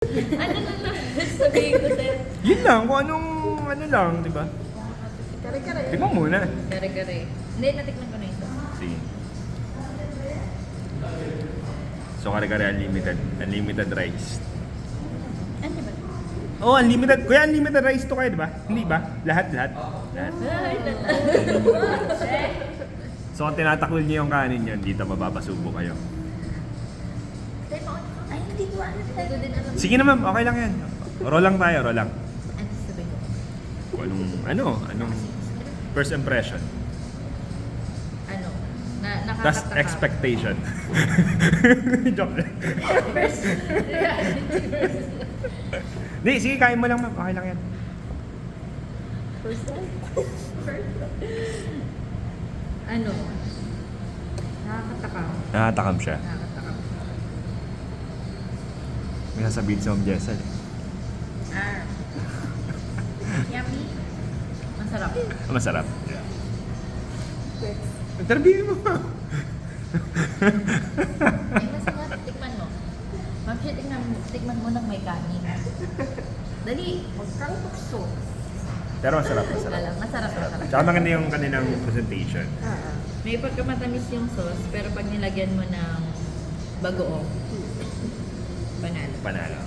Ano na lang sabihin ko sa'yo? Yun lang, kung anong ano lang, di ba? Kare-kare. Tingnan muna. Kare-kare. Hindi, natikman ko na isa. Sige. So, kare-kare unlimited rice. Ano ba? Oh, unlimited. Kuya, unlimited rice to kayo, di ba? Hindi ba? Lahat. Lahat. Ay, So, kung tinatakwil niyo yung kanin yun, dito mapapasubo kayo. Ay, hindi ko alam. Hindi ko din alam. Sige na ma'am, okay lang yan. Roll lang tayo, roll lang. Ano sabihin ko? Kung anong first impression. Ano? That's Nakakatakam. expectation. Joke lang. First reality versus... Hindi, sige, kain mo lang ma'am. Okay lang yan. First time. Ano? Nakakatakam. Nakatakam siya. Nakakatakam. May sasabihin si Ma'am Jessel. Ah. Yummy. Masarap. Masarap. Next. Interviewin mo. Ay, masarap. Tikman mo. Ma'am, siya, tikman mo ng may kanin. Dali. Huwag kang tukso. Pero masarap. Masarap. Tsaka maganda yung kanilang presentation. May pagkamatamis yung sauce, pero pag nilagyan mo ng bagoong, panalo. Panalo.